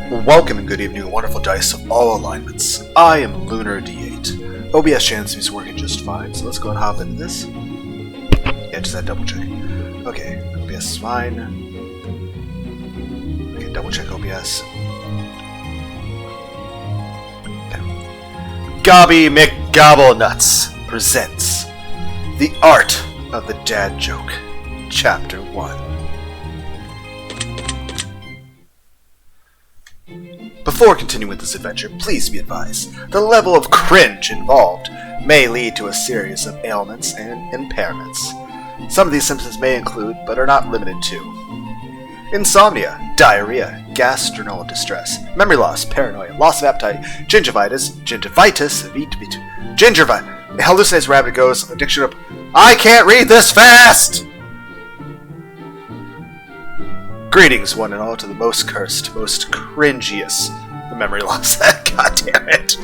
Welcome and good evening, wonderful dice of all alignments. I am Lunardeight. OBS chance is working just fine, so let's go and hop into this. Yeah, just that double check. Okay, OBS is fine. Okay, double check OBS. Okay. Gobby McGobblenutz presents The Art of the Dad Joke, Chapter 1. Before continuing with this adventure, please be advised, the level of cringe involved may lead to a series of ailments and impairments. Some of these symptoms may include, but are not limited to, insomnia, diarrhea, gastrointestinal distress, memory loss, paranoia, loss of appetite, gingivitis, hallucinates rabbit goes, addiction of, I can't read this fast! Greetings, one and all, to the most cursed, most cringiest. The memory loss. God damn it.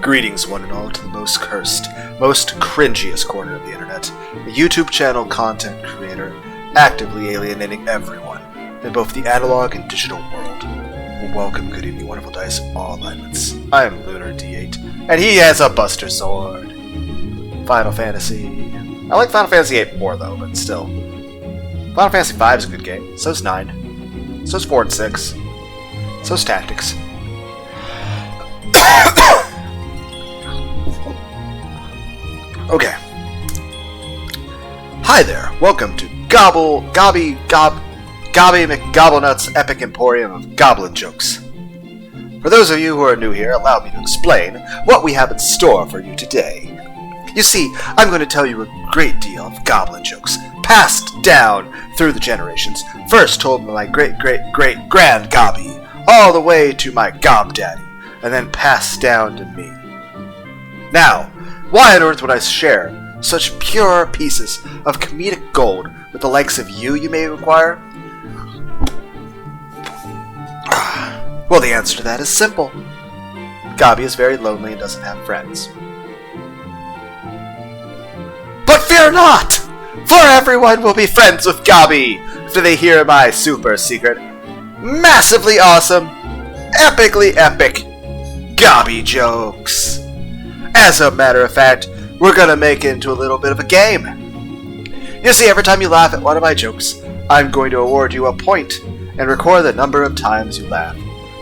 Greetings, one and all, to the most cursed, most cringiest corner of the internet. A YouTube channel content creator actively alienating everyone in both the analog and digital world. Welcome, good evening, wonderful dice, all alignments. I am Lunardeight, and he has a Buster Sword. Final Fantasy. I like Final Fantasy VIII more, though, but still. Final Fantasy V is a good game. So's 9. So's 4 and 6. So's Tactics. Okay. Hi there. Welcome to Gobby McGobblenutz Epic Emporium of Goblin Jokes. For those of you who are new here, allow me to explain what we have in store for you today. You see, I'm going to tell you a great deal of goblin jokes, passed down through the generations, first told by my great-great-great-grand Gobby, all the way to my Gob Daddy, and then passed down to me. Now, why on earth would I share such pure pieces of comedic gold with the likes of you may inquire? Well, the answer to that is simple. Gobby is very lonely and doesn't have friends. But fear not! For everyone will be friends with Gobby after they hear my super secret, massively awesome, epically epic Gobby jokes. As a matter of fact, we're gonna make it into a little bit of a game. You see, every time you laugh at one of my jokes, I'm going to award you a point and record the number of times you laugh.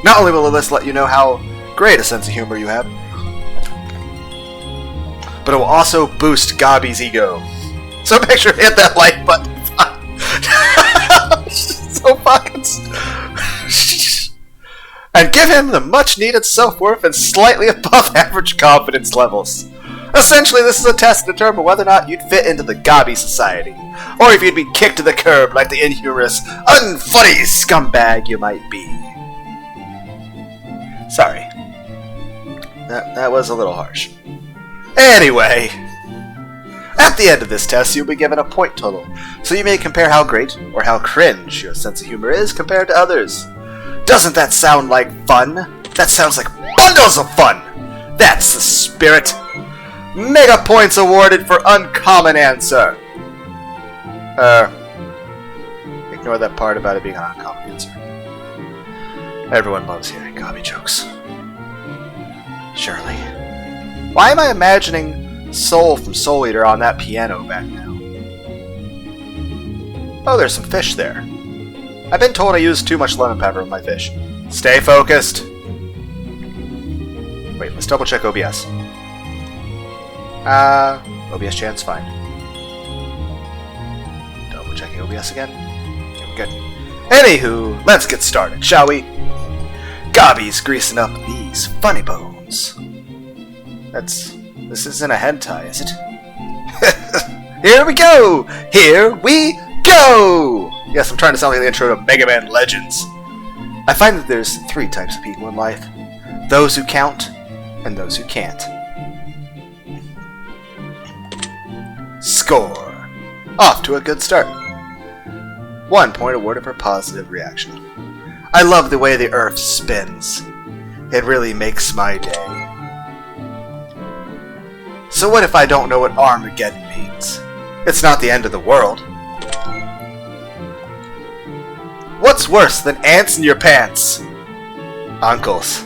Not only will this let you know how great a sense of humor you have, but it will also boost Gobby's ego. So make sure to hit that like button. So fucking... and give him the much-needed self-worth and slightly above average confidence levels. Essentially, this is a test to determine whether or not you'd fit into the Gobby society, or if you'd be kicked to the curb like the inhumorous, unfunny scumbag you might be. Sorry. That was a little harsh. Anyway, at the end of this test, you'll be given a point total, so you may compare how great or how cringe your sense of humor is compared to others. Doesn't that sound like fun? That sounds like bundles of fun! That's the spirit! Mega points awarded for uncommon answer! Ignore that part about it being an uncommon answer. Everyone loves hearing Gobby jokes. Surely. Why am I imagining Soul from Soul Eater on that piano back now? Oh, there's some fish there. I've been told I used too much lemon pepper with my fish. Stay focused. Wait, let's double check OBS. OBS chance, fine. Double checking OBS again. Okay, we're good. Anywho, let's get started, shall we? Gobby's greasing up these funny bones. This isn't a hentai, is it? Here we go! Here we go! Yes, I'm trying to sound like the intro to Mega Man Legends. I find that there's 3 types of people in life. Those who count, and those who can't. Score! Off to a good start. 1 point awarded for positive reaction. I love the way the Earth spins. It really makes my day. So what if I don't know what Armageddon means? It's not the end of the world. What What's worse than ants in your pants? Uncles.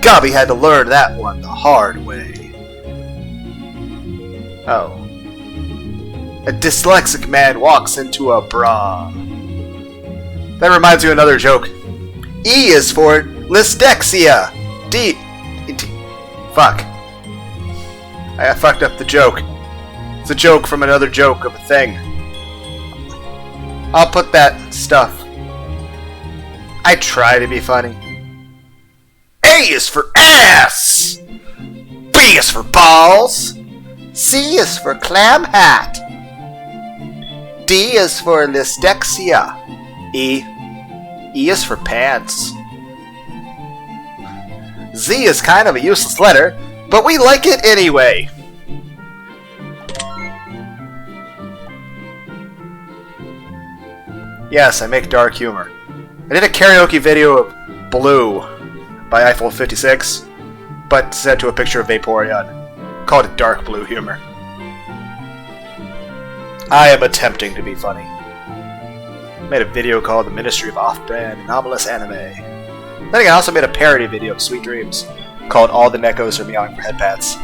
Gobby had to learn that one the hard way. Oh. A dyslexic man walks into a bra. That reminds me of another joke. E is for dyslexia. Fuck. I fucked up the joke. It's a joke from another joke of a thing. I'll put that stuff. I try to be funny. A is for ass. B is for balls. C is for clam hat. D is for dyslexia. E is for pants. Z is kind of a useless letter, but we like it anyway. Yes, I make dark humor. I did a karaoke video of Blue by Eiffel 56, but set to a picture of Vaporeon. Called it dark blue humor. I am attempting to be funny. Made a video called The Ministry of Off-Brand Anomalous Anime. Then again, I also made a parody video of Sweet Dreams called All the Neckos Are Meowing for Headpats.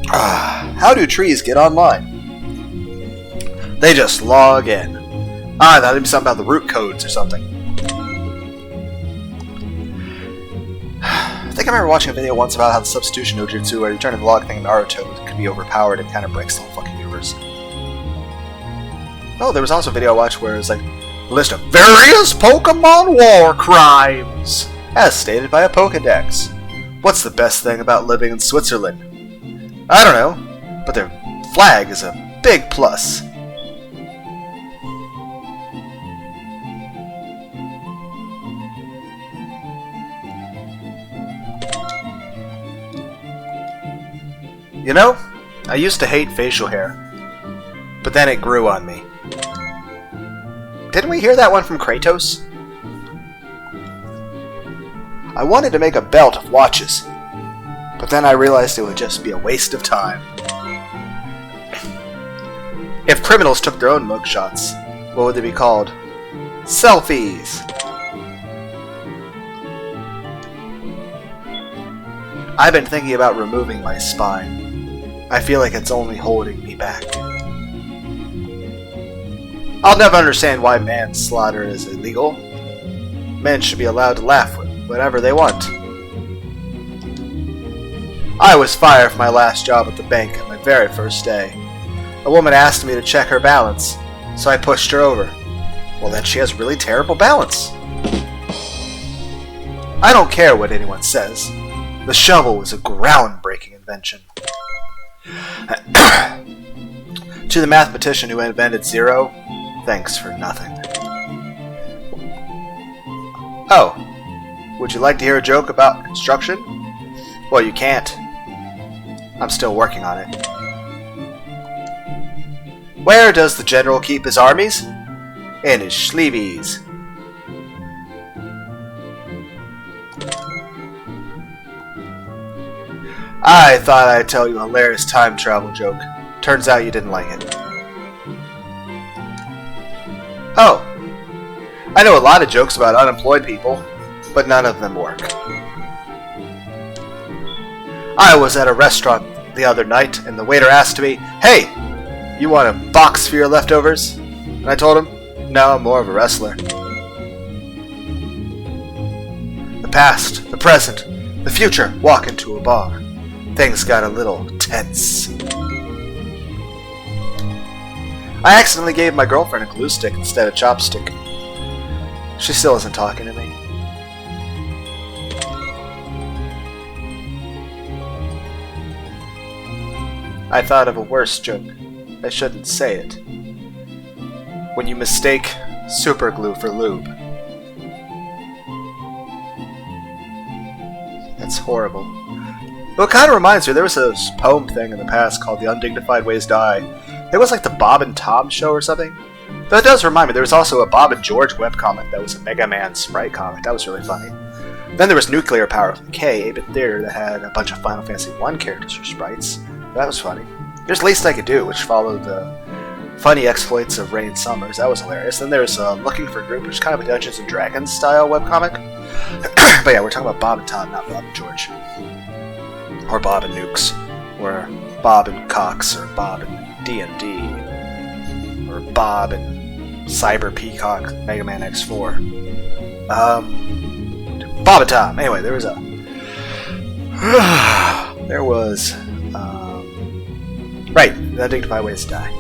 How do trees get online? They just log in. That'd be something about the root codes or something. I think I remember watching a video once about how the substitution no jutsu, where you turn the log thing in Naruto, could be overpowered and kind of breaks the whole fucking universe. Oh, there was also a video I watched where it was like a list of various Pokemon war crimes, as stated by a Pokedex. What's the best thing about living in Switzerland? I don't know, but their flag is a big plus. You know, I used to hate facial hair, but then it grew on me. Didn't we hear that one from Kratos? I wanted to make a belt of watches, but then I realized it would just be a waste of time. If criminals took their own mugshots, what would they be called? Selfies! I've been thinking about removing my spine. I feel like it's only holding me back. I'll never understand why manslaughter is illegal. Men should be allowed to laugh whenever they want. I was fired from my last job at the bank on my very first day. A woman asked me to check her balance, so I pushed her over. Well, then she has really terrible balance. I don't care what anyone says. The shovel was a groundbreaking invention. To the mathematician who invented zero, thanks for nothing. Oh, would you like to hear a joke about construction? Well, you can't. I'm still working on it. Where does the general keep his armies? In his sleeveys. I thought I'd tell you a hilarious time travel joke. Turns out you didn't like it. Oh, I know a lot of jokes about unemployed people, but none of them work. I was at a restaurant the other night, and the waiter asked me, "Hey, you want a box for your leftovers?" And I told him, "No, I'm more of a wrestler." The past, the present, the future walk into a bar. Things got a little tense. I accidentally gave my girlfriend a glue stick instead of chopstick. She still isn't talking to me. I thought of a worse joke. I shouldn't say it. When you mistake super glue for lube. That's horrible. Well, it kind of reminds me, there was a poem thing in the past called The Undignified Ways Die. It was like the Bob and Tom show or something. Though it does remind me, there was also a Bob and George webcomic that was a Mega Man sprite comic. That was really funny. Then there was Nuclear Power from K, 8-Bit Theater, that had a bunch of Final Fantasy 1 characters for sprites. That was funny. There's Least I Could Do, which followed the Funny exploits of Rain Summers. That was hilarious. Then there's Looking for Group, which is kind of a Dungeons and Dragons style webcomic. But yeah, we're talking about Bob and Todd, not Bob and George. Or Bob and Nukes. Or Bob and Cox. Or Bob and D&D. Or Bob and Cyber Peacock Mega Man X4. Bob and Tom. Anyway, there was right, the Undignified Ways to Die.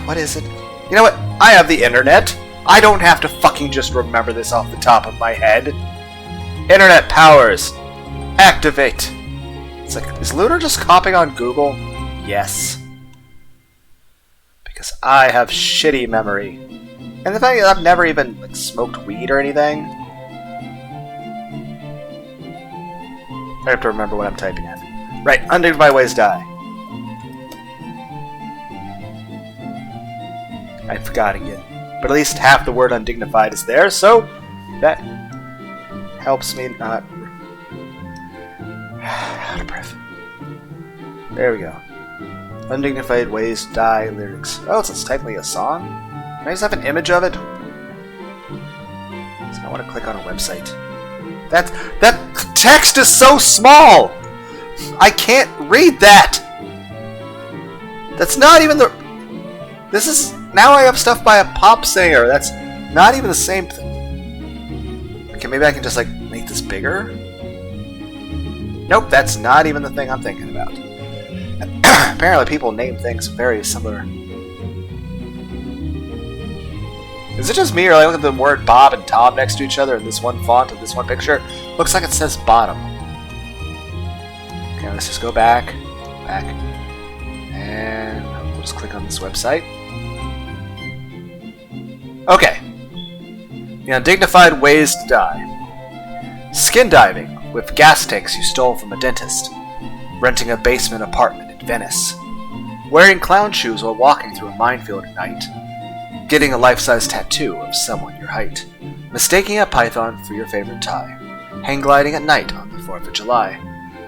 What is it? You know what? I have the internet. I don't have to fucking just remember this off the top of my head. Internet powers. Activate. It's like, is Lunar just copying on Google? Yes. Because I have shitty memory. And the fact that I've never even like smoked weed or anything. I have to remember what I'm typing in. Right, Undignified Ways Die. I forgot again. But at least half the word undignified is there, so that helps me not... out of breath. There we go. Undignified Ways to Die lyrics. Oh, so it's technically a song? Can I just have an image of it? So I want to click on a website. That text is so small! I can't read that! That's not even the... This is... Now I have stuff by a pop singer. That's not even the same thing. Okay, maybe I can just, like, make this bigger? Nope, that's not even the thing I'm thinking about. Apparently people name things very similar. Is it just me, or I look at the word Bob and Tom next to each other in this one font of this one picture? Looks like it says bottom. Okay, let's just go back. And we'll just click on this website. Okay. The Undignified Ways to Die. Skin diving with gas tanks you stole from a dentist. Renting a basement apartment in Venice. Wearing clown shoes while walking through a minefield at night. Getting a life-size tattoo of someone your height. Mistaking a python for your favorite tie. Hang gliding at night on the 4th of July.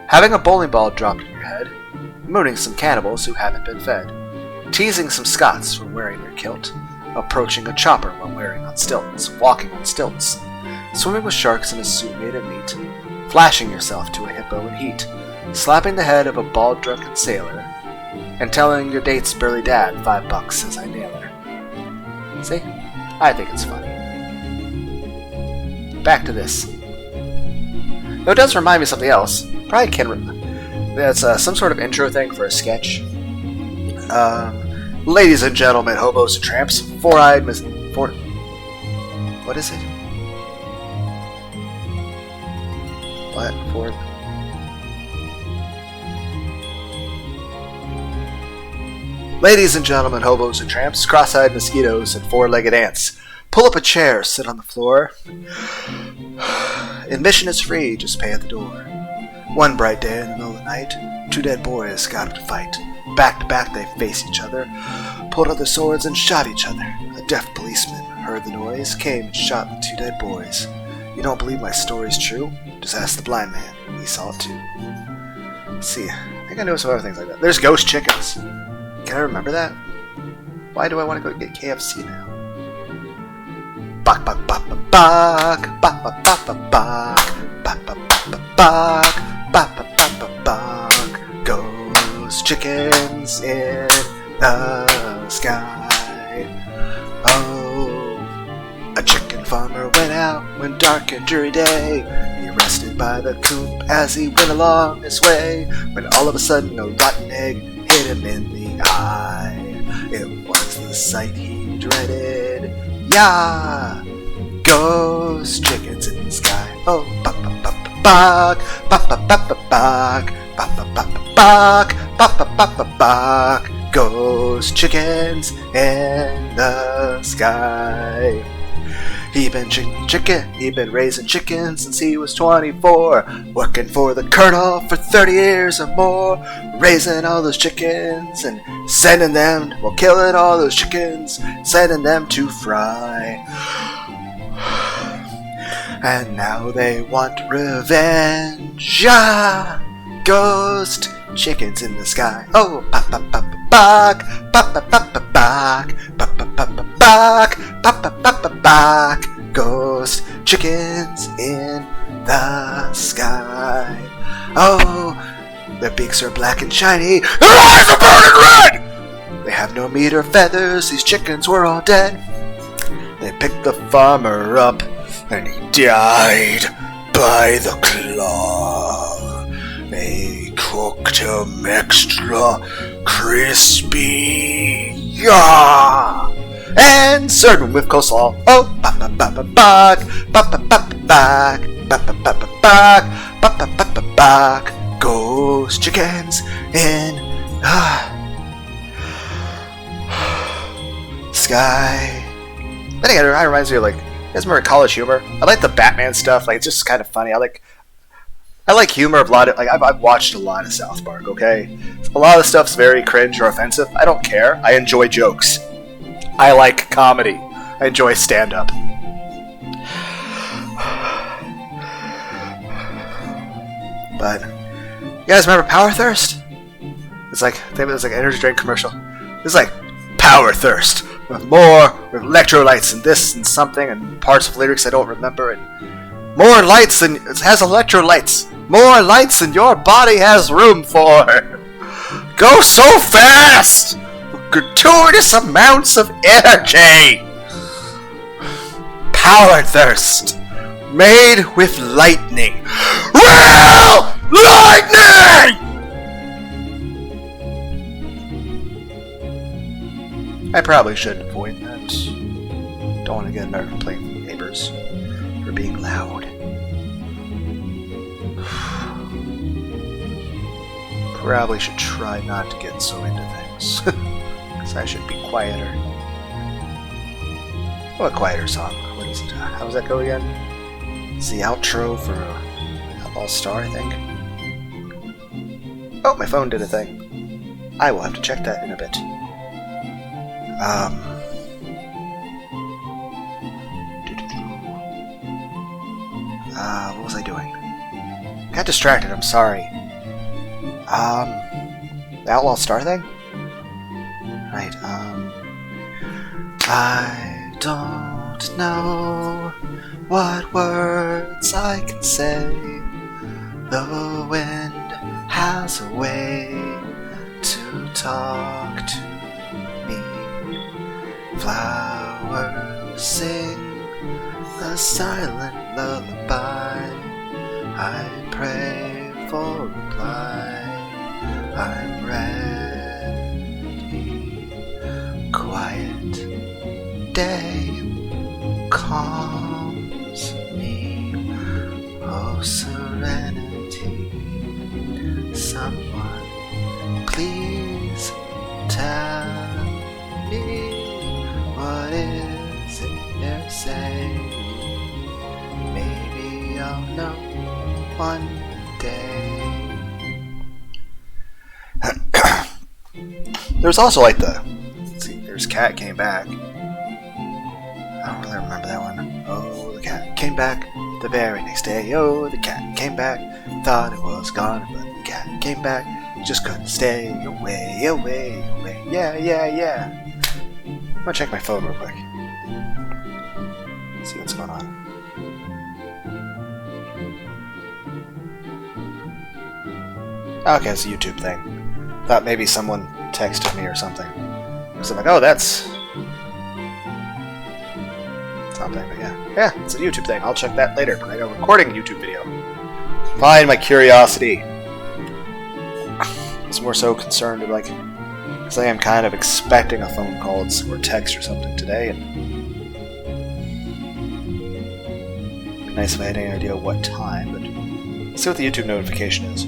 Having a bowling ball dropped on your head. Mooning some cannibals who haven't been fed. Teasing some Scots for wearing their kilt. Approaching a chopper while wearing on stilts, walking on stilts, swimming with sharks in a suit made of meat, flashing yourself to a hippo in heat, slapping the head of a bald drunken sailor, and telling your date's burly dad $5 as I nail her. See? I think it's funny. Back to this. Though it does remind me of something else. Probably can. That's some sort of intro thing for a sketch. Ladies and gentlemen, hobos and tramps, four-eyed What is it? What? Ladies and gentlemen, hobos and tramps, cross-eyed mosquitoes, and four-legged ants, pull up a chair, sit on the floor. Admission is free, just pay at the door. One bright day in the middle of the night, two dead boys got up to fight. Back to back they faced each other, pulled out their swords and shot each other. A deaf policeman heard the noise, came and shot the two dead boys. You don't believe my story's true? Just ask the blind man. He saw it too. Let's see, I think I know some other things like that. There's ghost chickens. Can I remember that? Why do I want to go get KFC now? Bak bak bak bak bak bak bak bak bak bak bak bak bak bak bak bak. Ghost chickens in the sky. Oh, a chicken farmer went out one dark and dreary day. He arrested by the coop as he went along his way, when all of a sudden a rotten egg hit him in the eye. It was the sight he dreaded. Yeah, ghost chickens in the sky. Oh, bak bak bak bak bak bak bak bak bak bak bak bak bak bak bak. Ghost chickens in the sky. He been raising chickens since he was 24, working for the colonel for 30 years or more, raising all those chickens and sending them, well, killing all those chickens, sending them to fry. And now they want revenge. Ah, ghost chickens in the sky. Oh, bak bak bak bak bak bak bak bak bark, bark, bark, bark, bark, bark, bark, bark, bark. Ghost chickens in the sky. Oh, their beaks are black and shiny. Their eyes are burning red. They have no meat or feathers. These chickens were all dead. They picked the farmer up, and he died by the claw. They cooked him extra crispy, yeah, and served him with coleslaw. Oh, ba ba ba ba ba ba ba ba ba ba ba ba ba ba ba ba. Ghost chickens in sky. I think it reminds me of, like, you guys remember College Humor? I like the Batman stuff. Like, it's just kind of funny. I like humor. A lot of, like, I've watched a lot of South Park. Okay, a lot of the stuff's very cringe or offensive. I don't care. I enjoy jokes. I like comedy. I enjoy stand-up. But you guys remember Power Thirst? It's like, I think it was like an energy drink commercial. It's like Power Thirst with electrolytes and this and something and parts of lyrics I don't remember, and more lights than it has electrolytes. More lights than your body has room for. Go so fast with gratuitous amounts of energy. Power Thirst, made with lightning. Real lightning! I probably should avoid that. Don't want to get another complaint from neighbors for being loud. Probably should try not to get so into things. Because I should be quieter. Oh, a quieter song. What is it? How does that go again? It's the outro for All Star, I think. Oh, my phone did a thing. I will have to check that in a bit. What was I doing? Got distracted, I'm sorry. The Outlaw Star thing? Right, I don't know what words I can say. The wind has a way to talk to me. Flowers sing a silent lullaby. I pray for reply. I'm ready. Quiet day calms me. Oh, serenity. Someone please tell me, what is it they're saying? Maybe I'll know one day. There's also like the, let's see, there's Cat Came Back. I don't really remember that one. Oh, the cat came back the very next day. Oh, the cat came back. Thought it was gone, but the cat came back. Just couldn't stay away, away, away. Yeah, yeah, yeah. I'm gonna check my phone real quick. See what's going on. Okay, it's a YouTube thing. Thought maybe someone texted me or something. Because I'm like, oh, that's something, but yeah. Yeah, it's a YouTube thing. I'll check that later. But I know, recording a YouTube video. Fine, my curiosity. I was more so concerned with, like, because I am kind of expecting a phone call or text or something today, and it'd be nice if I had any idea what time, but let's see what the YouTube notification is.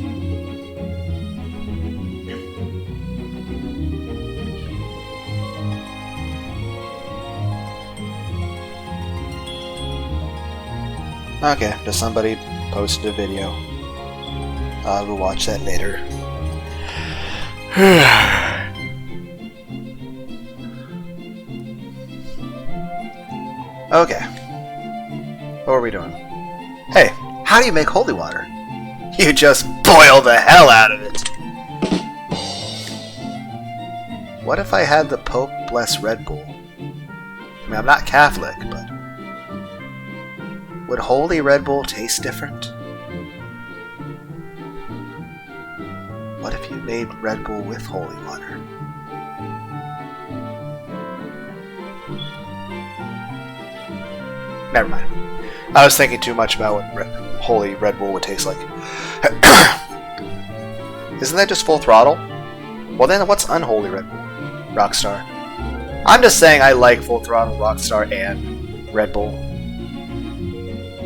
Okay, just somebody posted a video. I will watch that later. Okay. What are we doing? Hey, how do you make holy water? You just boil the hell out of it. What if I had the Pope bless Red Bull? I mean, I'm not Catholic, but would holy Red Bull taste different? What if you made Red Bull with holy water? Never mind. I was thinking too much about what holy Red Bull would taste like. Isn't that just full throttle? Well then, what's unholy Red Bull? Rockstar. I'm just saying I like full throttle Rockstar and Red Bull.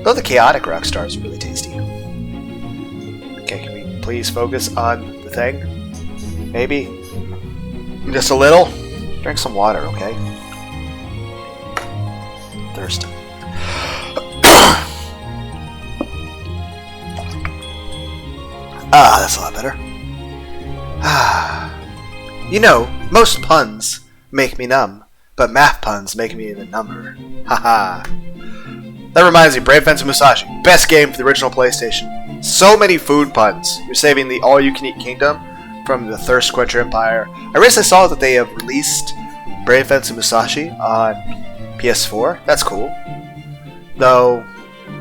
Though the chaotic Rockstar is really tasty. Okay, can we please focus on the thing? Maybe? Just a little? Drink some water, okay? Thirst. Ah, that's a lot better. You know, most puns make me numb, but math puns make me even number. Haha. That reminds me, Brave Fence Musashi. Best game for the original PlayStation. So many food puns. You're saving the all-you-can-eat kingdom from the Thirst Quencher Empire. I recently saw that they have released Brave Fence Musashi on PS4. That's cool. Though,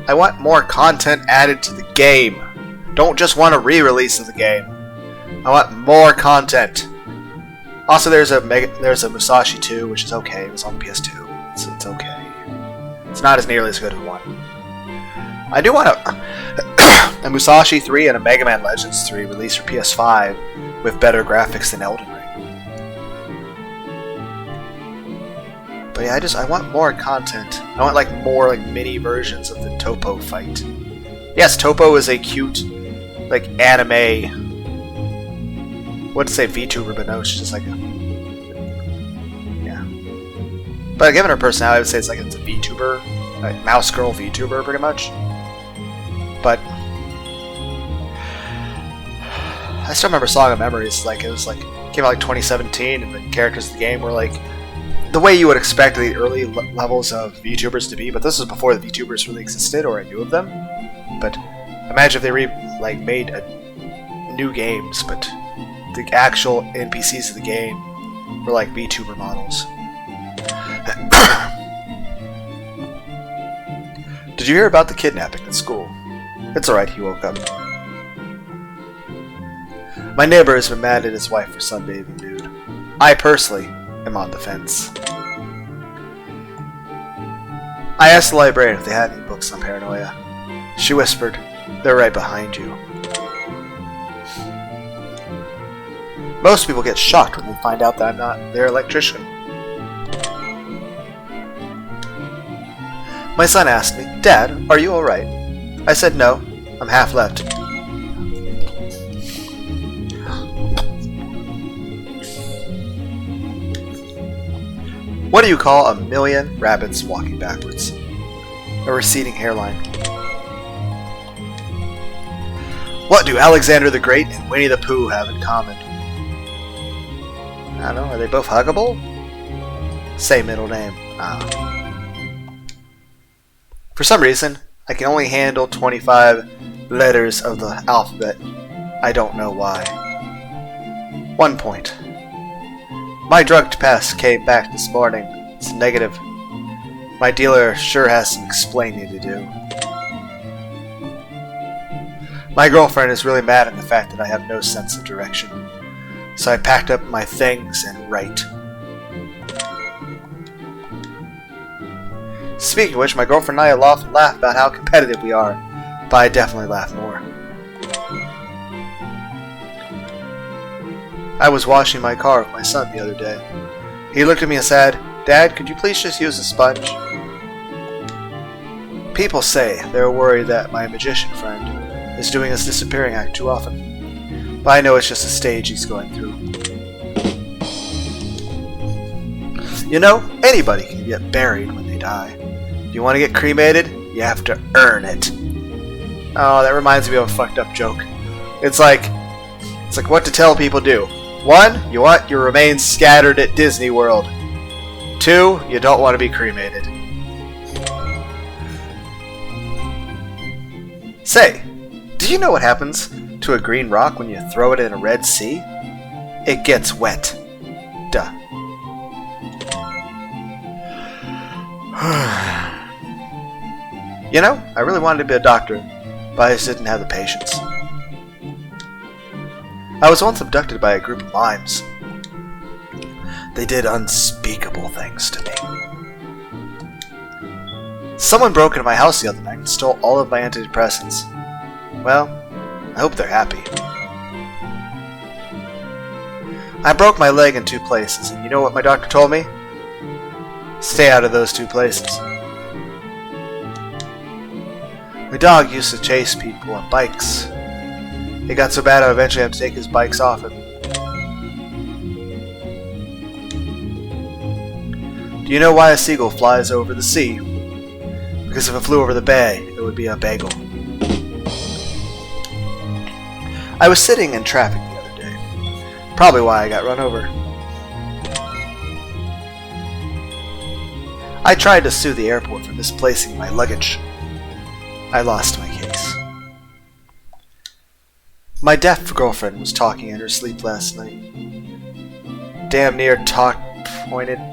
I want more content added to the game. Don't just want a re-release of the game. I want more content. Also, there's a Musashi 2, which is okay. It was on PS2, so it's okay. It's not as nearly as good as one. I do want a Musashi 3 and a Mega Man Legends 3 released for PS5 with better graphics than Elden Ring. But yeah, I want more content. I want like more like mini versions of the Topo fight. Yes, Topo is a cute like anime. Wouldn't say VTuber, but no, she's just like a But given her personality, I would say it's a VTuber, like mouse girl VTuber, pretty much. But I still remember Song of Memories. It was came out 2017, and the characters of the game were the way you would expect the early levels of VTubers to be. But this was before the VTubers really existed, or I knew of them. But imagine if they made new games, but the actual NPCs of the game were like VTuber models. Did you hear about the kidnapping at school? It's alright, he woke up. My neighbor has been mad at his wife for sunbathing nude. I personally am on the fence. I asked the librarian if they had any books on paranoia. She whispered, "They're right behind you." Most people get shocked when they find out that I'm not their electrician. My son asked me, "Dad, are you alright?" I said no, I'm half left. What do you call a million rabbits walking backwards? A receding hairline. What do Alexander the Great and Winnie the Pooh have in common? I don't know, are they both huggable? Same middle name. For some reason, I can only handle 25 letters of the alphabet. I don't know why. 1 point. My drug test came back this morning. It's negative. My dealer sure has some explaining to do. My girlfriend is really mad at the fact that I have no sense of direction. So I packed up my things and write. Speaking of which, my girlfriend and I often laugh about how competitive we are, but I definitely laugh more. I was washing my car with my son the other day. He looked at me and said, "Dad, could you please just use a sponge?" People say they're worried that my magician friend is doing his disappearing act too often, but I know it's just a stage he's going through. You know, anybody can get buried when they die. If you want to get cremated, you have to earn it. Oh, that reminds me of a fucked up joke. It's like what to tell people do. 1, you want your remains scattered at Disney World. 2, you don't want to be cremated. Say, do you know what happens to a green rock when you throw it in a Red Sea? It gets wet. Duh. You know, I really wanted to be a doctor, but I just didn't have the patience. I was once abducted by a group of mimes. They did unspeakable things to me. Someone broke into my house the other night and stole all of my antidepressants. Well, I hope they're happy. I broke my leg in 2 places, and you know what my doctor told me? Stay out of those 2 places. My dog used to chase people on bikes. It got so bad I eventually had to take his bikes off him. Do you know why a seagull flies over the sea? Because if it flew over the bay, it would be a bagel. I was sitting in traffic the other day. Probably why I got run over. I tried to sue the airport for misplacing my luggage. I lost my case. My deaf girlfriend was talking in her sleep last night. Damn near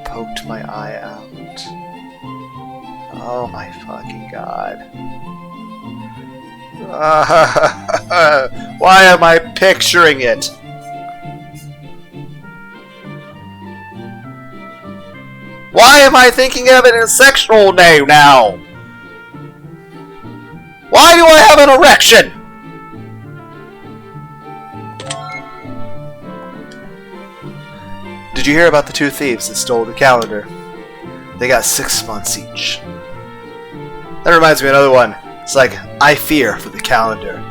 poked my eye out. Oh my fucking god. Why am I picturing it? Why am I thinking of it in a sexual name now? Why do I have an erection? Did you hear about the 2 thieves that stole the calendar? They got 6 months each. That reminds me of another one. It's like, I fear for the calendar.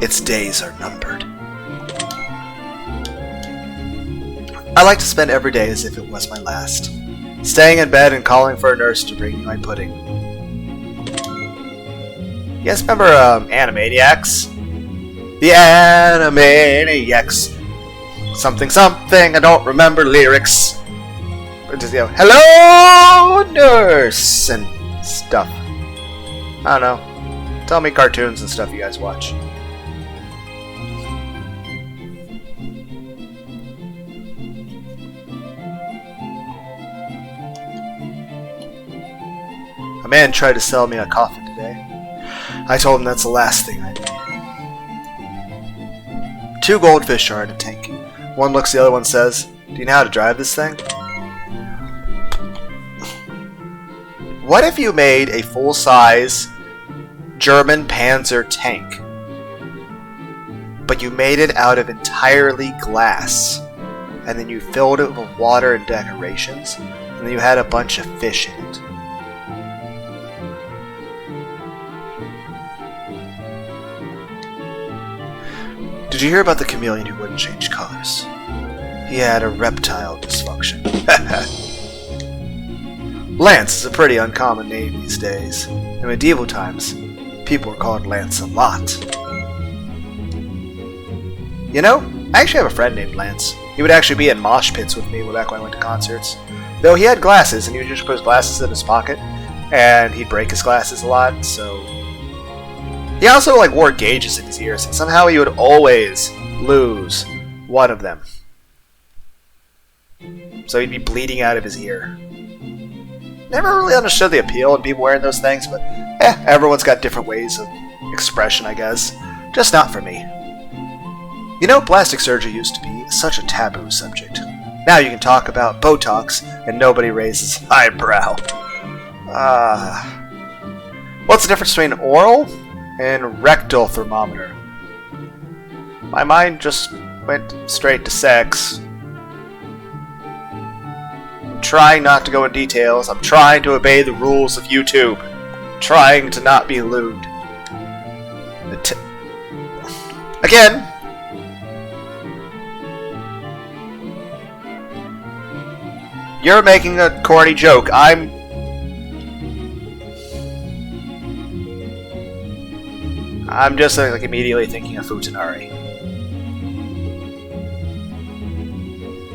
Its days are numbered. I like to spend every day as if it was my last. Staying in bed and calling for a nurse to bring me my pudding. You guys remember Animaniacs? The Animaniacs. Something something, I don't remember lyrics. Just go, hello nurse and stuff. I don't know. Tell me cartoons and stuff you guys watch. A man tried to sell me a coffin today. I told him that's the last thing I need. 2 goldfish are in a tank. One looks, the other one says, do you know how to drive this thing? What if you made a full-size German Panzer tank, but you made it out of entirely glass, and then you filled it with water and decorations, and then you had a bunch of fish in it? Did you hear about the chameleon who wouldn't change colors? He had a reptile dysfunction. Lance is a pretty uncommon name these days. In medieval times, people were called Lancelot. You know, I actually have a friend named Lance. He would actually be in mosh pits with me back when I went to concerts. Though he had glasses, and he would just put his glasses in his pocket, and he'd break his glasses a lot, so... He also wore gauges in his ears, and somehow he would always lose one of them. So he'd be bleeding out of his ear. Never really understood the appeal of people wearing those things, but everyone's got different ways of expression, I guess. Just not for me. You know, plastic surgery used to be such a taboo subject. Now you can talk about Botox, and nobody raises an eyebrow. What's the difference between oral and rectal thermometer? My mind just went straight to sex. I'm trying not to go in details. I'm trying to obey the rules of YouTube. I'm trying to not be lewd. Again! You're making a corny joke. I'm just immediately thinking of Futanari.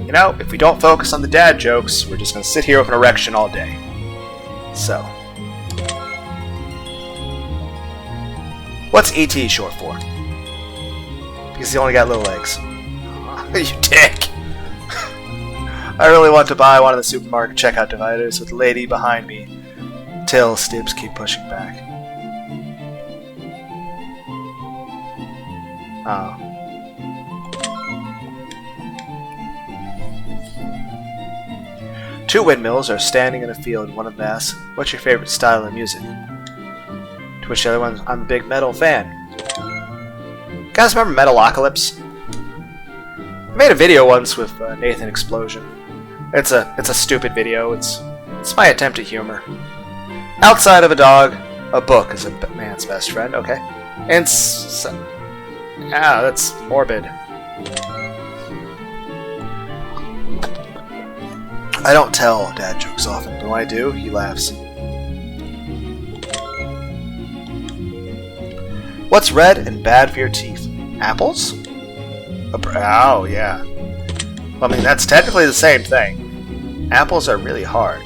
You know, if we don't focus on the dad jokes, we're just going to sit here with an erection all day. So. What's ET short for? Because he only got little legs. You dick! I really want to buy one of the supermarket checkout dividers with the lady behind me. Till Stibs keep pushing back. Oh. Two windmills are standing in a field. One of them asks, "What's your favorite style of music?" To which the other one, "I'm a big metal fan." Guys, remember Metalocalypse? I made a video once with Nathan Explosion. It's a stupid video. It's my attempt at humor. Outside of a dog, a book is a man's best friend. Okay, and that's morbid. I don't tell dad jokes often, but when I do, he laughs. What's red and bad for your teeth? Apples? Oh, yeah. Well, I mean, that's technically the same thing. Apples are really hard.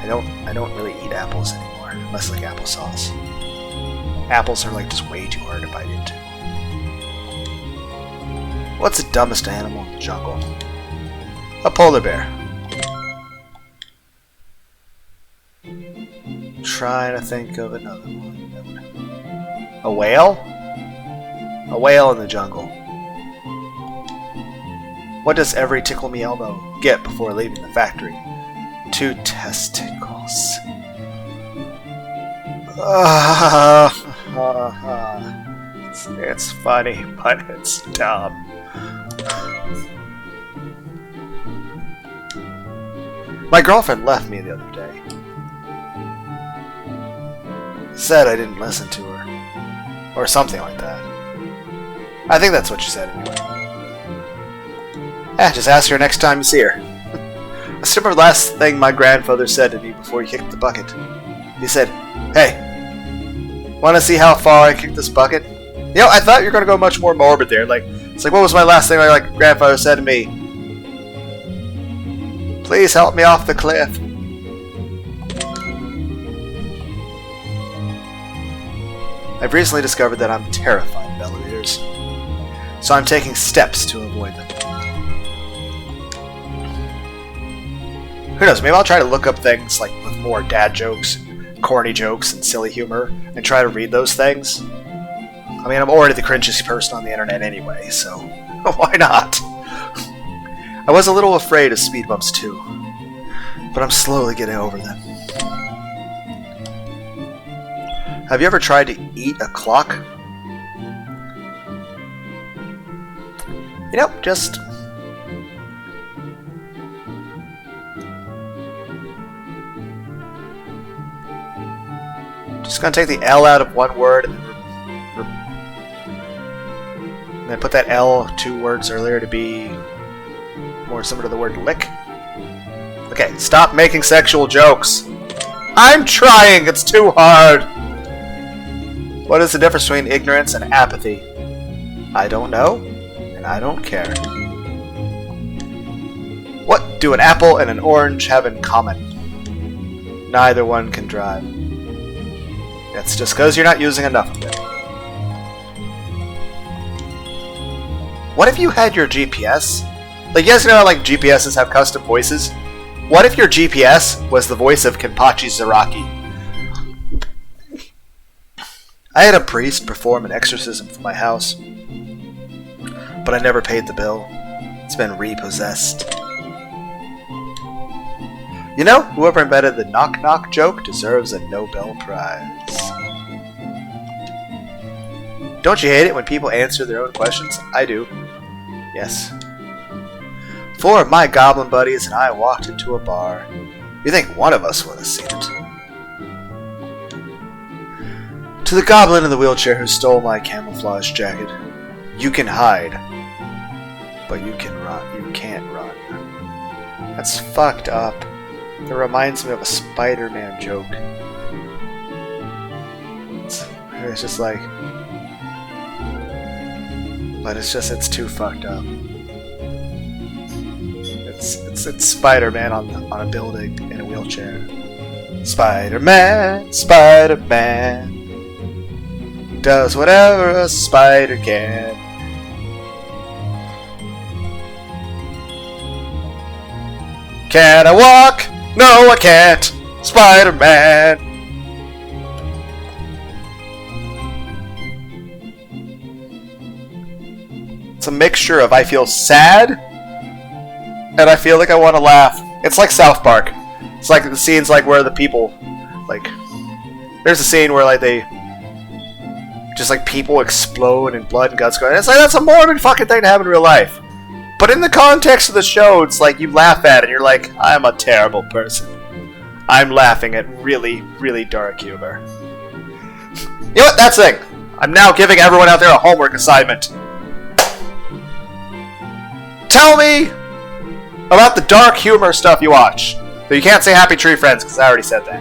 I don't really eat apples anymore, unless like applesauce. Apples are like just way too hard to bite into. What's the dumbest animal in the jungle? A polar bear. Trying to think of another one. A whale? A whale in the jungle. What does every Tickle Me Elmo get before leaving the factory? 2 testicles. It's funny, but it's dumb. My girlfriend left me the other day. Said I didn't listen to her. Or something like that. I think that's what she said anyway. Just ask her next time you see her. I still remember the last thing my grandfather said to me before he kicked the bucket. He said, "Hey, wanna see how far I kicked this bucket?" You know, I thought you were gonna go much more morbid there. It's like, what was my last thing my grandfather said to me? "Please help me off the cliff." I've recently discovered that I'm terrified of elevators, so I'm taking steps to avoid them. Who knows, maybe I'll try to look up things like with more dad jokes, corny jokes, and silly humor, and try to read those things. I mean, I'm already the cringiest person on the internet anyway, so why not? I was a little afraid of speed bumps too, but I'm slowly getting over them. Have you ever tried to eat a clock? You know, just gonna take the L out of one word and then put that L 2 words earlier to be more similar to the word lick. Okay, stop making sexual jokes. I'm trying, it's too hard. What is the difference between ignorance and apathy? I don't know, and I don't care. What do an apple and an orange have in common? Neither one can drive. That's just because you're not using enough of it. What if you had your GPS? Like, you guys know how like GPSs have custom voices? What if your GPS was the voice of Kenpachi Zaraki? I had a priest perform an exorcism for my house, but I never paid the bill. It's been repossessed. You know, whoever invented the knock-knock joke deserves a Nobel Prize. Don't you hate it when people answer their own questions? I do. Yes. 4 of my goblin buddies and I walked into a bar. You think one of us would have seen it? To the goblin in the wheelchair who stole my camouflage jacket. You can hide, but you can run. You can't run. That's fucked up. It reminds me of a Spider-Man joke. It's just like... But it's too fucked up. It's Spider-Man on a building in a wheelchair. Spider-Man, Spider-Man does whatever a spider can. Can I walk? No, I can't. Spider-Man. It's a mixture of I feel sad and I feel like I want to laugh. It's like South Park. It's like the scenes like where the people, like, there's a scene where like they, just like people explode and blood and guts go. It's like that's a morbid fucking thing to have in real life. But in the context of the show, it's like you laugh at it and you're like, I'm a terrible person. I'm laughing at really, really dark humor. You know what? That's the thing. I'm now giving everyone out there a homework assignment. Tell me about the dark humor stuff you watch. Though you can't say Happy Tree Friends, because I already said that.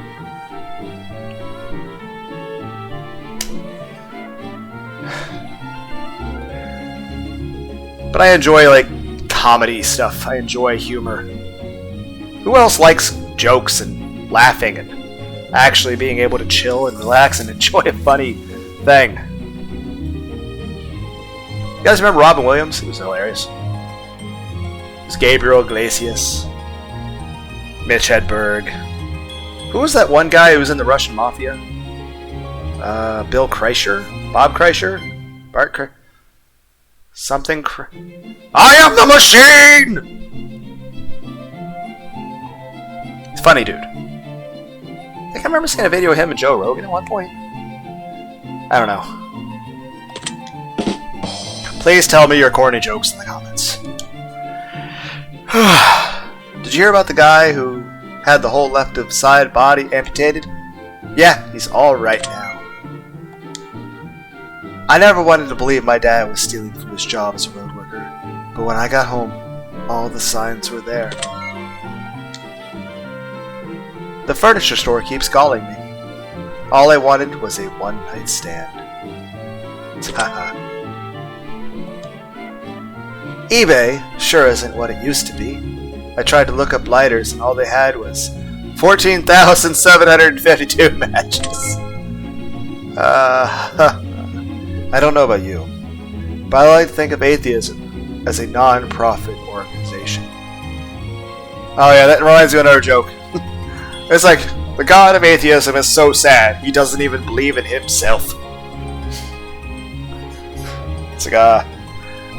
But I enjoy, like, comedy stuff. I enjoy humor. Who else likes jokes and laughing and actually being able to chill and relax and enjoy a funny thing? You guys remember Robin Williams? He was hilarious. It was Gabriel Iglesias, Mitch Hedberg. Who was that one guy who was in the Russian Mafia? Bill Kreischer? Bob Kreischer? Bart Kreischer? Something I am the machine! He's a funny dude. I think I remember seeing a video of him and Joe Rogan at one point. I don't know. Please tell me your corny jokes in the comments. Did you hear about the guy who had the whole left of side body amputated? Yeah, he's alright now. I never wanted to believe my dad was stealing from his job as a road worker, but when I got home, all the signs were there. The furniture store keeps calling me. All I wanted was a one-night stand. Haha. eBay sure isn't what it used to be. I tried to look up lighters and all they had was 14,752 matches. I don't know about you, but I like to think of atheism as a non-profit organization. Oh yeah, that reminds me of another joke. It's like, the god of atheism is so sad, he doesn't even believe in himself. It's like,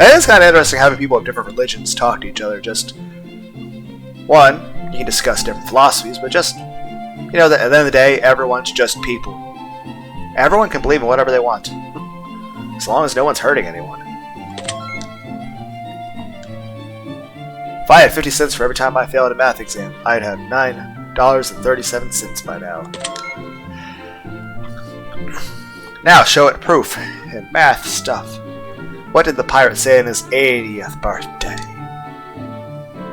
it is kind of interesting having people of different religions talk to each other. Just, one, you can discuss different philosophies, but just, you know, at the end of the day, everyone's just people. Everyone can believe in whatever they want. As long as no one's hurting anyone. If I had 50 cents for every time I failed a math exam, I'd have $9.37 by now. Now show it proof in math stuff. What did the pirate say in his 80th birthday?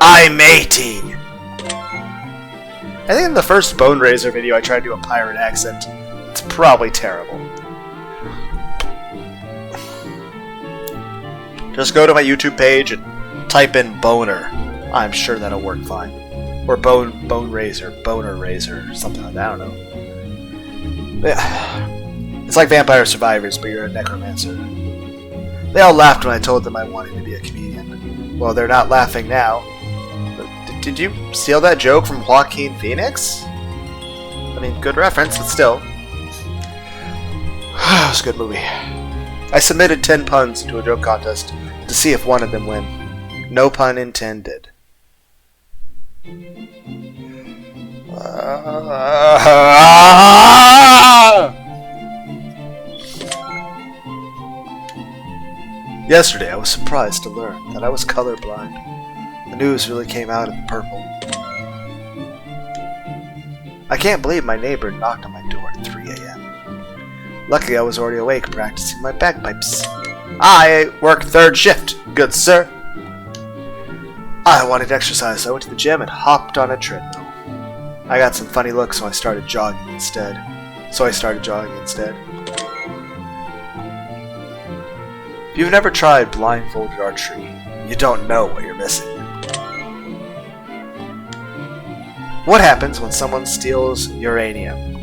I'm 80! I think in the first Bone Razor video I tried to do a pirate accent. It's probably terrible. Just go to my YouTube page and type in boner. I'm sure that'll work fine. Or bone razor, boner razor, something like that, I don't know. Yeah. It's like Vampire Survivors, but you're a necromancer. They all laughed when I told them I wanted to be a comedian. Well, they're not laughing now. Did you steal that joke from Joaquin Phoenix? I mean, good reference, but still. It was a good movie. I submitted 10 puns into a joke contest to see if one of them win. No pun intended. Yesterday, I was surprised to learn that I was colorblind. The news really came out in the purple. I can't believe my neighbor knocked on my door at 3 a.m. Luckily, I was already awake practicing my bagpipes. I work third shift, good sir. I wanted to exercise, so I went to the gym and hopped on a treadmill. I got some funny looks, so I started jogging instead. If you've never tried blindfolded archery, you don't know what you're missing. What happens when someone steals uranium?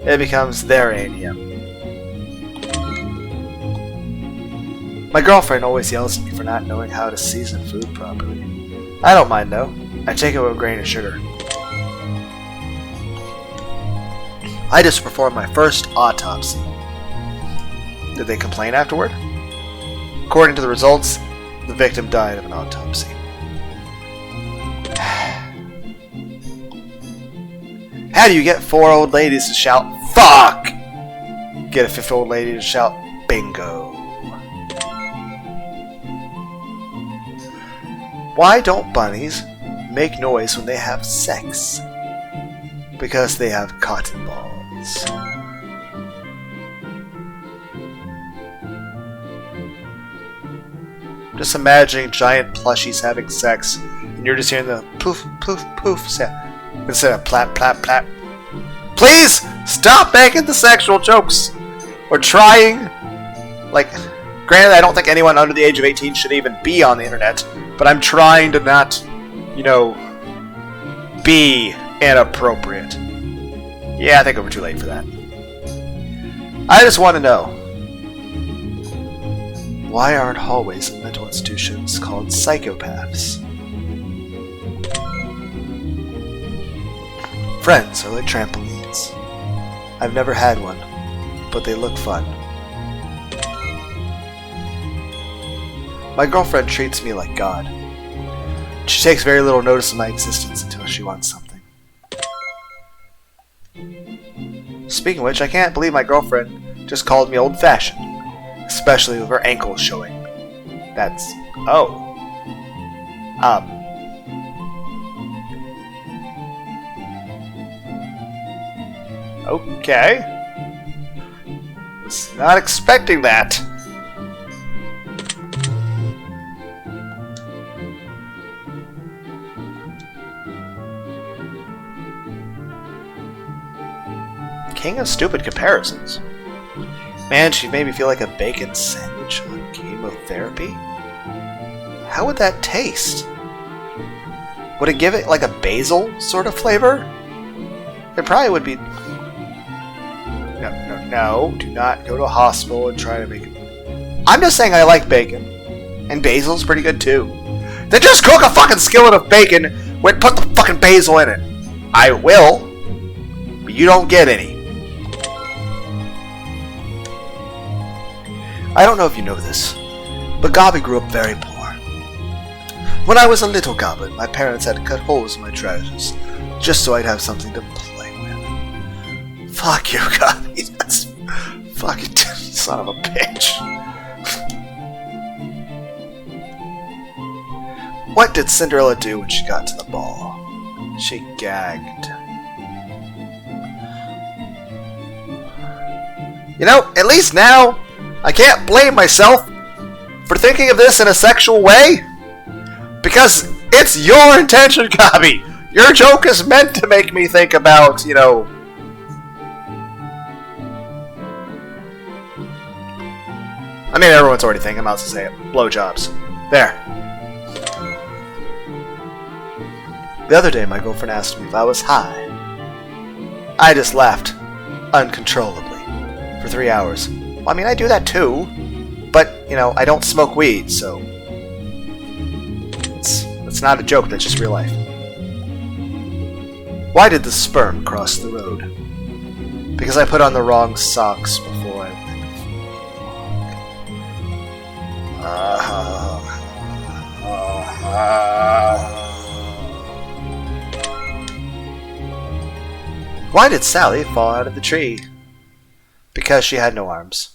It becomes their anium. My girlfriend always yells at me for not knowing how to season food properly. I don't mind though. I take it with a grain of sugar. I just performed my first autopsy. Did they complain afterward? According to the results, the victim died of an autopsy. How do you get 4 old ladies to shout, "Fuck"? Get a 5th old lady to shout, "Bingo." Why don't bunnies make noise when they have sex? Because they have cotton balls. Just imagining giant plushies having sex, and you're just hearing the poof, poof, poof sound instead of plap, plap, plap. Please stop making the sexual jokes! Or trying. Like, granted, I don't think anyone under the age of 18 should even be on the internet, but I'm trying to not, you know, be inappropriate. Yeah, I think we're too late for that. I just want to know, why aren't hallways in mental institutions called psychopaths? Friends are like trampolines. I've never had one, but they look fun. My girlfriend treats me like God. She takes very little notice of my existence until she wants something. Speaking of which, I can't believe my girlfriend just called me old-fashioned. Especially with her ankles showing. That's... oh. Okay. Was not expecting that. King of stupid comparisons. Man, she made me feel like a bacon sandwich on chemotherapy. How would that taste? Would it give it like a basil sort of flavor? It probably would be... No, do not go to a hospital and try to make it... I'm just saying I like bacon. And basil's pretty good too. Then just cook a fucking skillet of bacon and put the fucking basil in it. I will, but you don't get any. I don't know if you know this, but Gobby grew up very poor. When I was a little goblin, my parents had to cut holes in my trousers, just so I'd have something to play with. Fuck you, Gobby. That's fucking son of a bitch. What did Cinderella do when she got to the ball? She gagged. You know, at least now, I can't blame myself for thinking of this in a sexual way. Because it's your intention, Gobby. Your joke is meant to make me think about, you know... I mean, everyone's already thinking about to say it. Blowjobs. There. The other day, my girlfriend asked me if I was high. I just laughed uncontrollably for 3 hours. Well, I mean, I do that too, but, you know, I don't smoke weed, so it's not a joke, that's just real life. Why did the sperm cross the road? Because I put on the wrong socks before I went. Why did Sally fall out of the tree? Because she had no arms.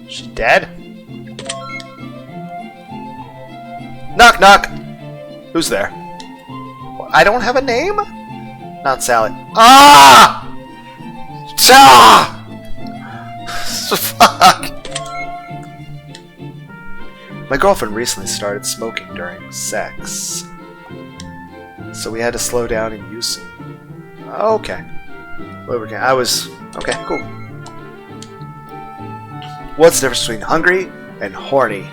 She dead? Knock, knock! Who's there? I don't have a name? Not Sally. Ah! Ah! Fuck! My girlfriend recently started smoking during sex. So we had to slow down and use some... Okay. I was... Okay, cool. What's the difference between hungry and horny?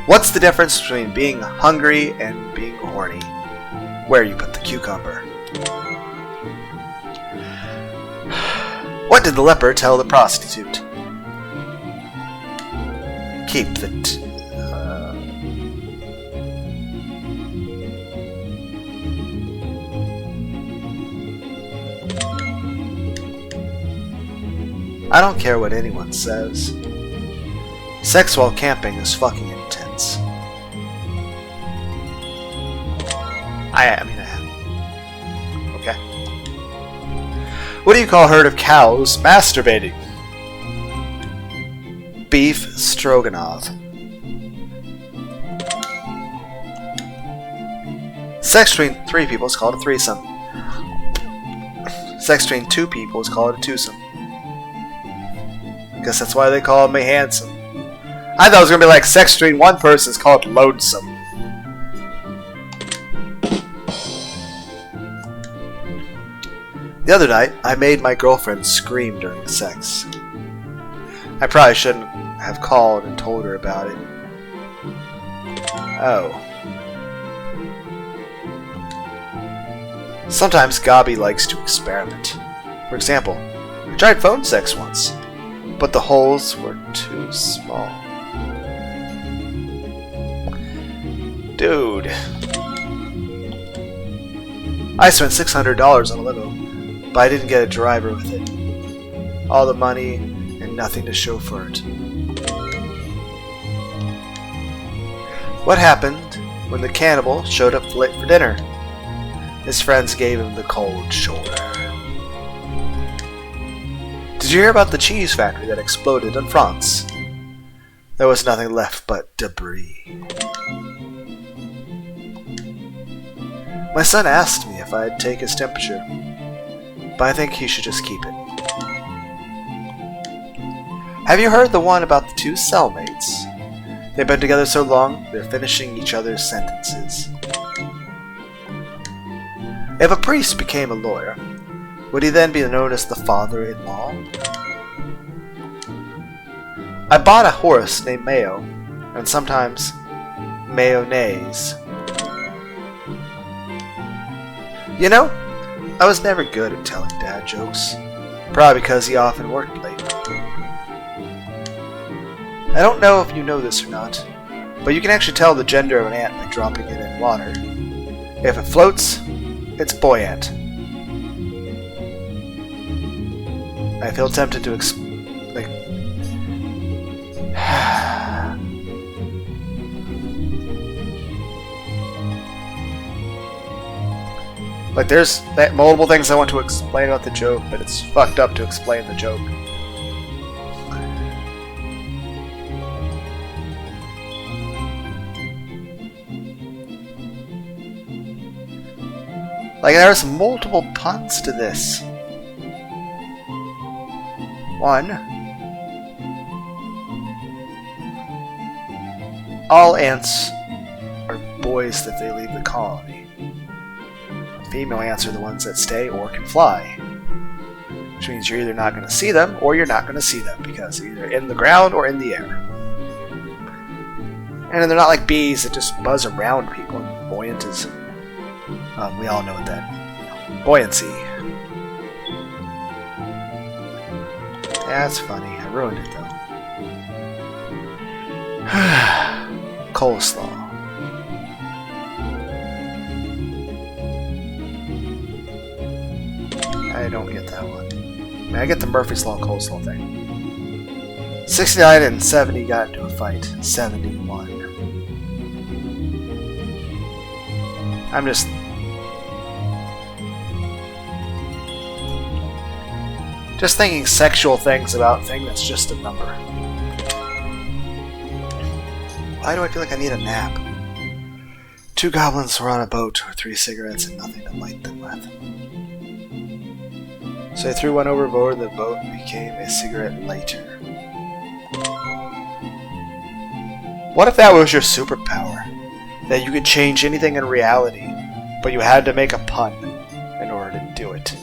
What's the difference between being hungry and being horny? Where you put the cucumber. What did the leper tell the prostitute? Keep the... I don't care what anyone says. Sex while camping is fucking intense. I am. Okay. What do you call a herd of cows masturbating? Beef stroganoff. Sex between 3 people is called a threesome. Sex between 2 people is called a twosome. Guess that's why they call me handsome. I thought it was gonna be like sex between 1 person is called lonesome. The other night, I made my girlfriend scream during sex. I probably shouldn't have called and told her about it. Oh. Sometimes Gobby likes to experiment. For example, I tried phone sex once, but the holes were too small. Dude. I spent $600 on a limo, but I didn't get a driver with it. All the money and nothing to show for it. What happened when the cannibal showed up late for dinner? His friends gave him the cold shoulder. Did you hear about the cheese factory that exploded in France? There was nothing left but debris. My son asked me if I'd take his temperature, but I think he should just keep it. Have you heard the one about the 2 cellmates? They've been together so long, they're finishing each other's sentences. If a priest became a lawyer, would he then be known as the father-in-law? I bought a horse named Mayo, and sometimes mayonnaise. You know, I was never good at telling dad jokes, probably because he often worked late. I don't know if you know this or not, but you can actually tell the gender of an ant by dropping it in water. If it floats, it's buoyant. I feel tempted to like there's multiple things I want to explain about the joke, but it's fucked up to explain the joke. Like, there's multiple puns to this. 1. All ants are boys if they leave the colony. Female ants are the ones that stay or can fly. Which means you're either not going to see them, or you're not going to see them, because they're either in the ground or in the air. And they're not like bees that just buzz around people. Buoyant is... we all know what that... buoyancy. Yeah, that's funny. I ruined it, though. Coleslaw. I don't get that one. I get the Murphy's Law coleslaw thing. 69 and 70 got into a fight. 71. I'm just... thinking sexual things about a thing that's just a number. Why do I feel like I need a nap? 2 goblins were on a boat with 3 cigarettes and nothing to light them with. So they threw one overboard and the boat became a cigarette lighter. What if that was your superpower? That you could change anything in reality, but you had to make a pun in order to do it.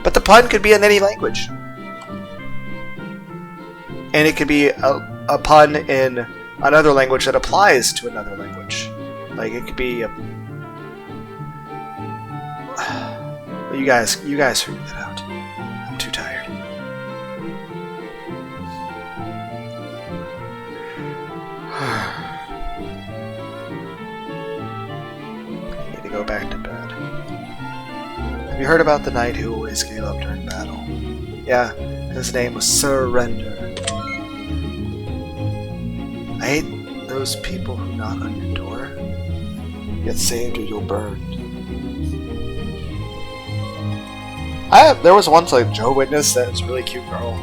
But the pun could be in any language. And it could be a pun in another language that applies to another language. Like, it could be a... You guys figure that out. I'm too tired. I need to go back to bed. Have you heard about the knight who always gave up during battle? Yeah, his name was Surrender. I hate those people who knock on your door. Get saved or you'll burn. There was once a Joe Witness that was a really cute girl.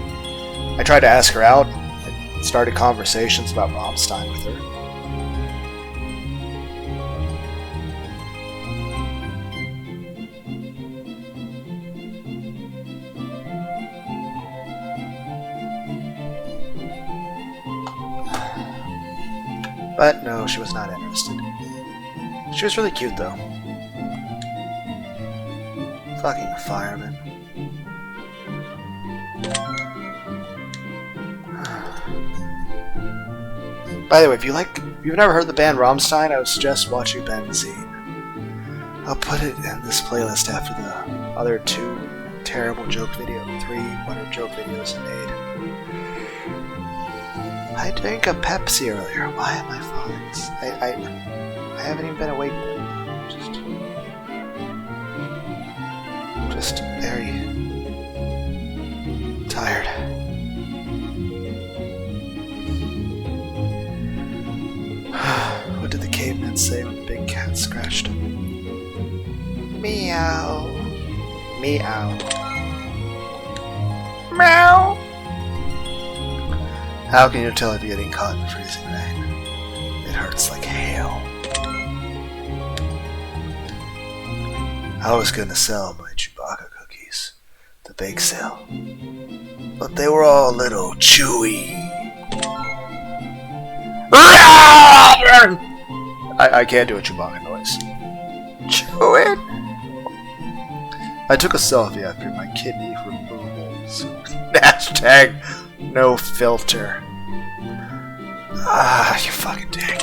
I tried to ask her out. I started conversations about Rammstein with her. But no, she was not interested. She was really cute though. Fucking fireman. By the way, if you've never heard the band Rammstein, I would suggest watching Benzene. I'll put it in this playlist after the other 2 terrible joke videos, 3 whatever joke videos I made. I drank a Pepsi earlier. Why am I falling? I haven't even been awake. Just very tired. What did the caveman say when the big cat scratched him? Meow. Meow. Meow. How can you tell if you're getting caught in freezing rain? It hurts like hail. I was gonna sell my Chewbacca cookies, the bake sale, but they were all a little chewy. I can't do a Chewbacca noise. Chew it. I took a selfie after my kidney removals. Hashtag no filter. You fucking dick.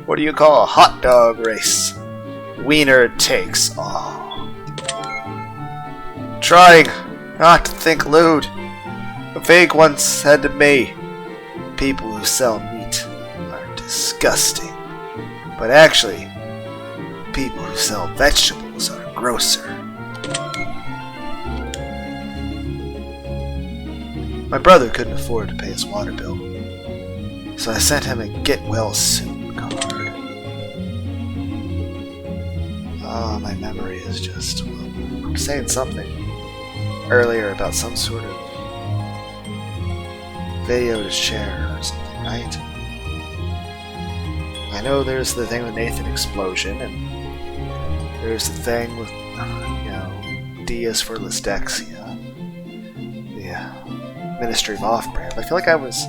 What do you call a hot dog race? Wiener takes all. Trying not to think lewd. A vague once said to me, people who sell meat are disgusting. But actually, people who sell vegetables are grosser. My brother couldn't afford to pay his water bill, so I sent him a get well soon card. Oh, my memory is just... Well, I'm saying something earlier about some sort of video to share or something, right? I know there's the thing with Nathan Explosion, and there's the thing with, D is for Lysdexia. The Ministry of Off-Brand. I feel like I was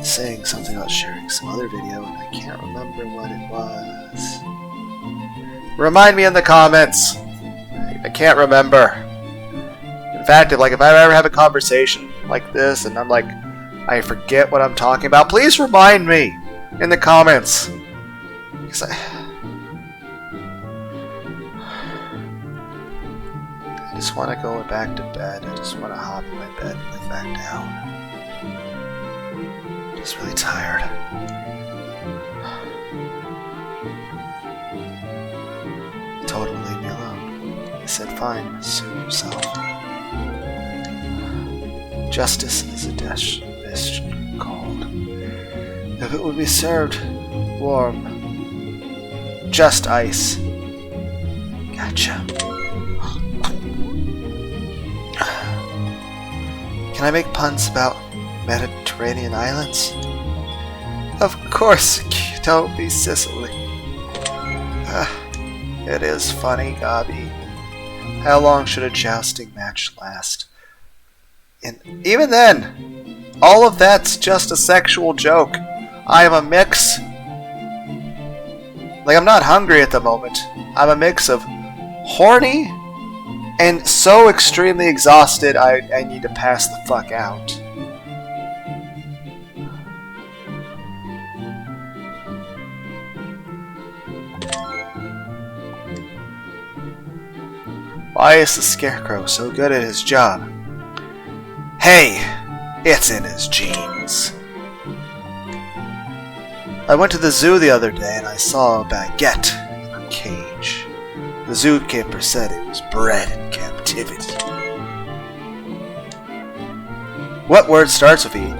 saying something about sharing some other video, and I can't remember what it was. Remind me in the comments. I can't remember. In fact, if I ever have a conversation like this, and I'm like, I forget what I'm talking about, please remind me in the comments. Because I just want to go back to bed. I just want to hop in my bed and lay back down. Just really tired. He told him to leave me alone. He said, fine, sue yourself. Justice is a dish called. If it would be served warm, just ice. Gotcha. Can I make puns about Mediterranean islands? Of course, don't be Sicily. It is funny, Gobby. How long should a jousting match last? And even then, all of that's just a sexual joke. I am a mix. Like, I'm not hungry at the moment. I'm a mix of horny and so extremely exhausted I need to pass the fuck out. Why is the Scarecrow so good at his job? Hey, it's in his genes. I went to the zoo the other day and I saw a baguette in a cage. The zookeeper said it was bred in captivity. What word starts with E?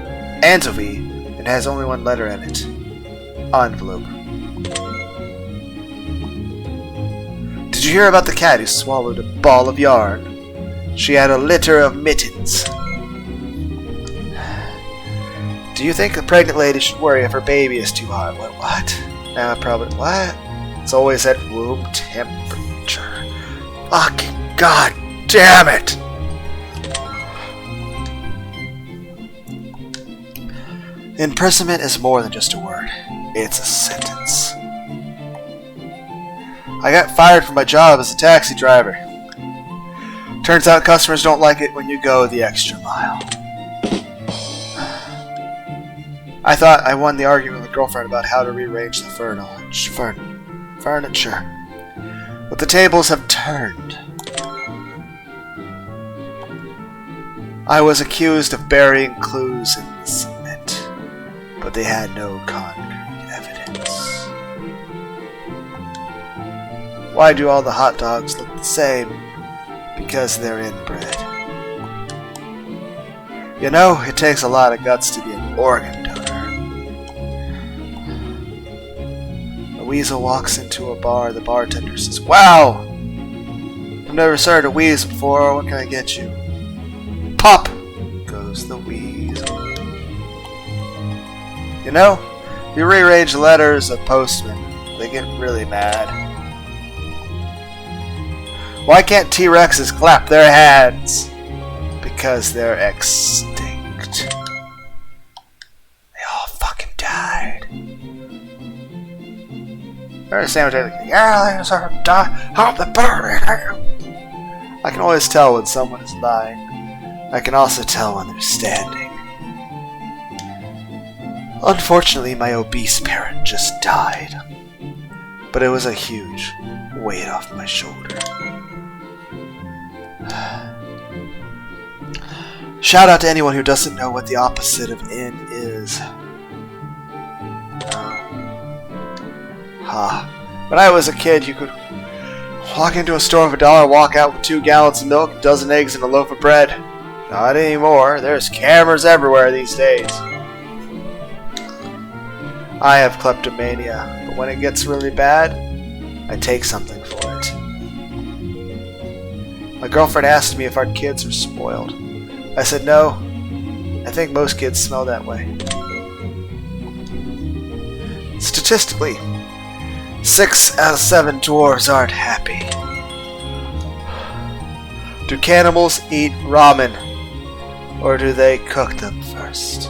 Anchovy, and has only one letter in it. Envelope. Did you hear about the cat who swallowed a ball of yarn? She had a litter of mittens. Do you think a pregnant lady should worry if her baby is too hot? What? Now probably... What? It's always at room temperature. Fucking god damn it! Imprisonment is more than just a word. It's a sentence. I got fired from my job as a taxi driver. Turns out customers don't like it when you go the extra mile. I thought I won the argument with my girlfriend about how to rearrange the furniture. But the tables have turned. I was accused of burying clues in the cement, but they had no concrete evidence. Why do all the hot dogs look the same? Because they're inbred. You know, it takes a lot of guts to be an organ donor. A weasel walks into a bar. The bartender says, "Wow! I've never started a weasel before. What can I get you?" Pop! Goes the weasel. You know, you rearrange letters of postmen. They get really mad. Why can't T-Rexes clap their hands? Because they're extinct. They all fucking died. I understand what they're like, yeah, they are die. How the bird? I can always tell when someone is lying. I can also tell when they're standing. Unfortunately, my obese parent just died. But it was a huge weight off my shoulder. Shout out to anyone who doesn't know what the opposite of in is. When I was a kid, you could walk into a store for $1, walk out with 2 gallons of milk, a dozen eggs, and a loaf of bread. Not anymore. There's cameras everywhere these days. I have kleptomania, but when it gets really bad, I take something for it. My girlfriend asked me if our kids are spoiled. I said no. I think most kids smell that way. Statistically, 6 out of 7 dwarves aren't happy. Do cannibals eat ramen? Or do they cook them first?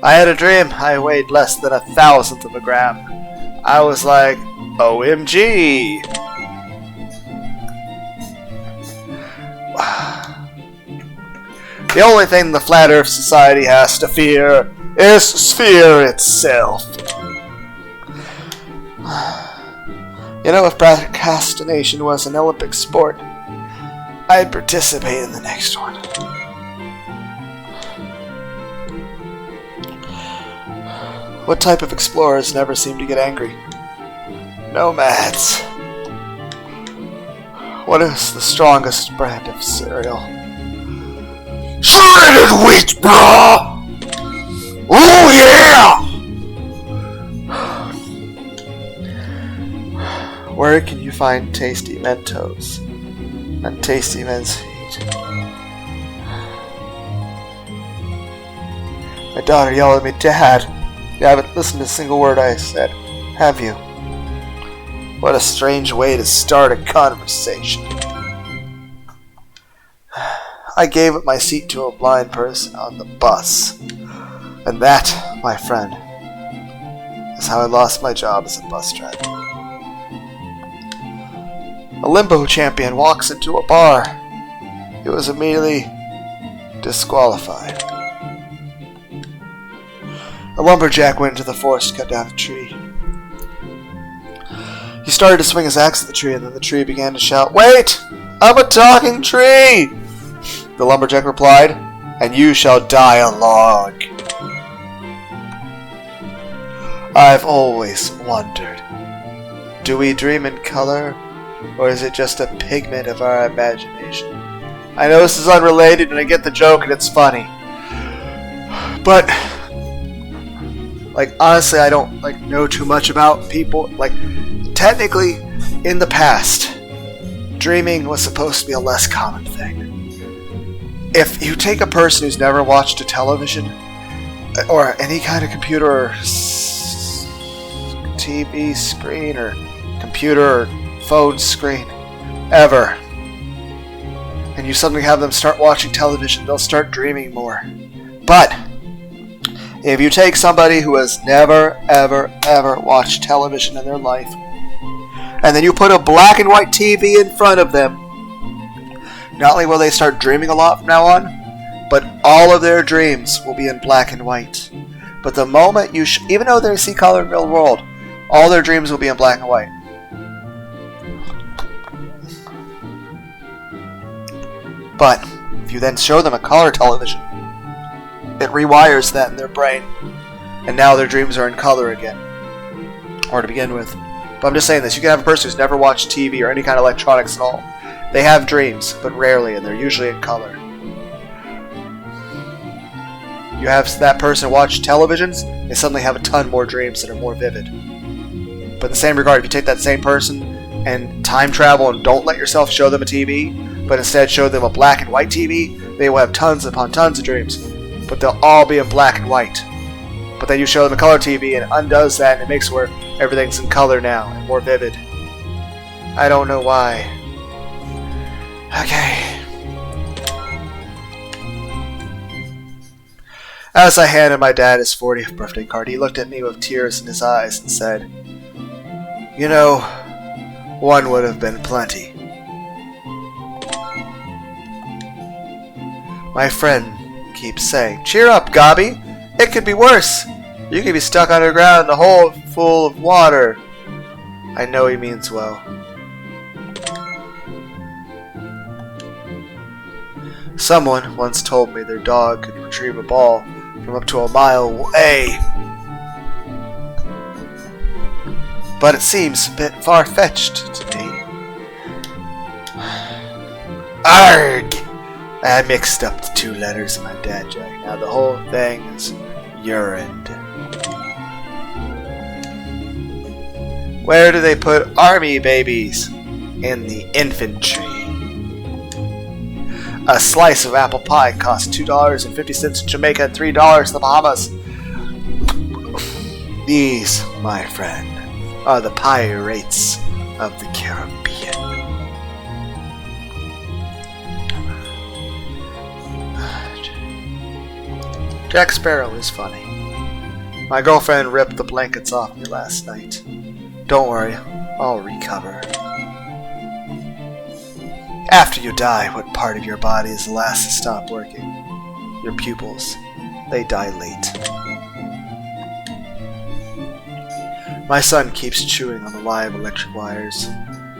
I had a dream. I weighed less than 1,000th of a gram. I was like, OMG! The only thing the Flat Earth Society has to fear is Sphere itself. You know, if procrastination was an Olympic sport, I'd participate in the next one. What type of explorers never seem to get angry? Nomads. What is the strongest brand of cereal? Shredded wheat, bro! Oh yeah! Where can you find tasty Mentos and tasty men's feet? My daughter yelled at me, "Dad, you haven't listened to a single word I said, have you?" What a strange way to start a conversation. I gave up my seat to a blind person on the bus. And that, my friend, is how I lost my job as a bus driver. A limbo champion walks into a bar. He was immediately disqualified. A lumberjack went into the forest to cut down a tree. He started to swing his axe at the tree, and then the tree began to shout, "Wait! I'm a talking tree!" The lumberjack replied, "And you shall die a log." I've always wondered, Do we dream in color, or is it just a pigment of our imagination? I know this is unrelated, and I get the joke, and it's funny. But, like, honestly, I don't, like, know too much about people. Like, technically, in the past, dreaming was supposed to be a less common thing. If you take a person who's never watched a television, or any kind of computer or TV screen, or computer or phone screen, ever, and you suddenly have them start watching television, they'll start dreaming more. But if you take somebody who has never, ever, ever watched television in their life, and then you put a black and white TV in front of them, not only will they start dreaming a lot from now on, but all of their dreams will be in black and white. But the moment you, even though they see color in the real world, all their dreams will be in black and white. But if you then show them a color television, it rewires that in their brain, and now their dreams are in color again, or to begin with. But I'm just saying this, you can have a person who's never watched TV or any kind of electronics at all. They have dreams, but rarely, and they're usually in color. You have that person watch televisions, they suddenly have a ton more dreams that are more vivid. But in the same regard, if you take that same person and time travel and don't let yourself show them a TV, but instead show them a black and white TV, they will have tons upon tons of dreams. But they'll all be in black and white. But then you show them a color TV and it undoes that, and it makes where everything's in color now and more vivid. I don't know why. Okay. As I handed my dad his 40th birthday card, he looked at me with tears in his eyes and said, "You know, one would have been plenty." My friend keeps saying, "Cheer up, Gobby. It could be worse. You could be stuck underground in a hole full of water." I know he means well. Someone once told me their dog could retrieve a ball from up to a mile away. But it seems a bit far-fetched to me. Arg! I mixed up the two letters in my dad joke. Now the whole thing is urine. Where do they put army babies? In the infantry. A slice of apple pie costs $2.50 in Jamaica and $3 in the Bahamas. These, my friend, are the pirates of the Caribbean. Jack Sparrow is funny. My girlfriend ripped the blankets off me last night. Don't worry, I'll recover. After you die, what part of your body is the last to stop working? Your pupils. They dilate. My son keeps chewing on the live electric wires,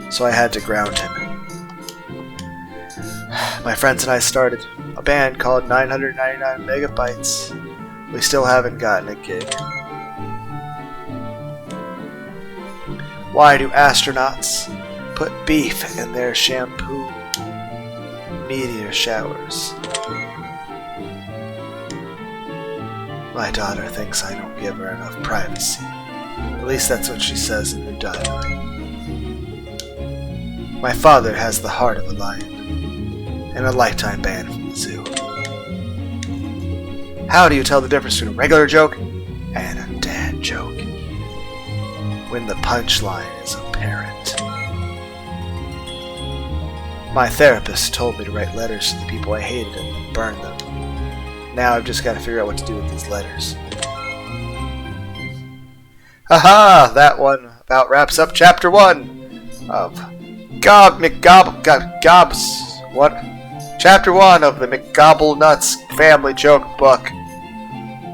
so I had to ground him. My friends and I started a band called 999 Megabytes. We still haven't gotten a gig. Why do astronauts put beef in their shampoo? Meteor showers. My daughter thinks I don't give her enough privacy. At least that's what she says in her diary. My father has the heart of a lion and a lifetime ban from the zoo. How do you tell the difference between a regular joke and a dad joke? When the punchline is apparent. My therapist told me to write letters to the people I hated and then burn them. Now I've just got to figure out what to do with these letters. Haha! That one about wraps up Chapter 1 of Chapter 1 of the McGobblenutz family joke book.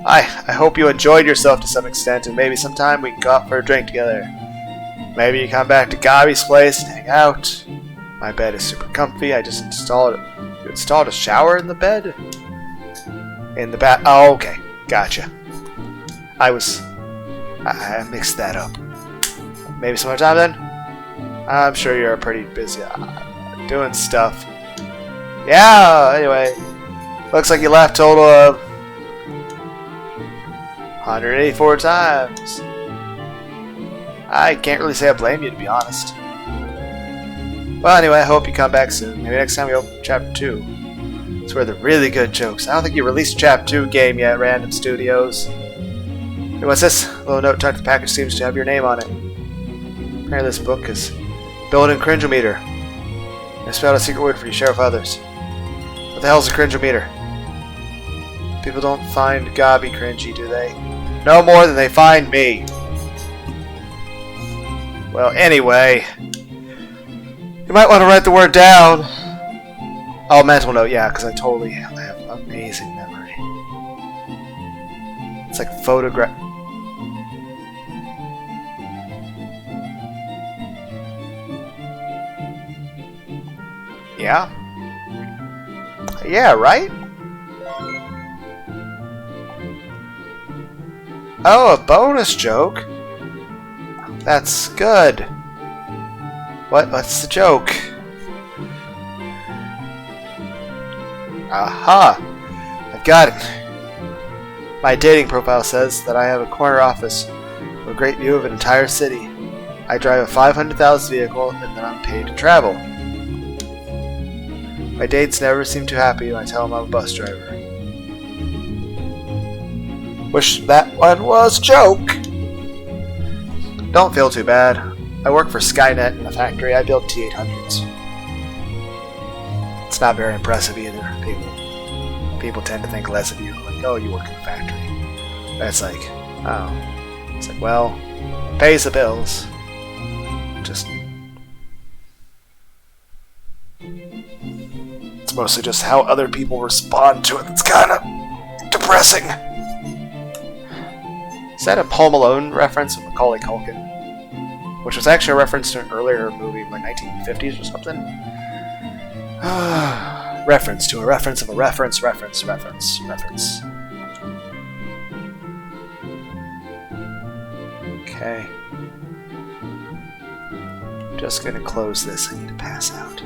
I hope you enjoyed yourself to some extent, and maybe sometime we can go out for a drink together. Maybe you come back to Gobby's place and hang out. My bed is super comfy. I just installed it. You installed a shower in the bed? In the bath? Oh, okay. Gotcha. I mixed that up. maybe some more time then? I'm sure you're pretty busy doing stuff. Yeah, anyway. Looks like you laughed a total of 184 times. I can't really say I blame you, to be honest. Well, anyway, I hope you come back soon. Maybe next time we open Chapter 2. It's where the really good jokes. I don't think you released Chapter 2 game yet, Random Studios. Hey, what's this? A little note tucked in the package seems to have your name on it. Apparently this book is Building Cringeometer. I spelled a secret word for you to share with others. What the hell's a cringeometer? People don't find Gobby cringy, do they? No more than they find me. Well, anyway, you might want to write the word down. Oh, mental note, yeah, because I have amazing memory. It's like photograph. Yeah? Yeah, right? Oh, a bonus joke? That's good. What's the joke? Aha! I've got it. My dating profile says that I have a corner office with a great view of an entire city. I drive a 500,000 vehicle and then I'm paid to travel. My dates never seem too happy when I tell them I'm a bus driver. Wish that one was a joke. Don't feel too bad. I work for Skynet in a factory. I build T-800s. It's not very impressive either. People tend to think less of you. Like, oh, you work in a factory. But it's like, oh. It's like, well, it pays the bills. Just... It's mostly just how other people respond to it. It's kind of depressing. Is that a Paul Malone reference of Macaulay Culkin? Which was actually a reference to an earlier movie in the 1950s or something? Reference to a reference of a reference. Okay. Just gonna close this. I need to pass out.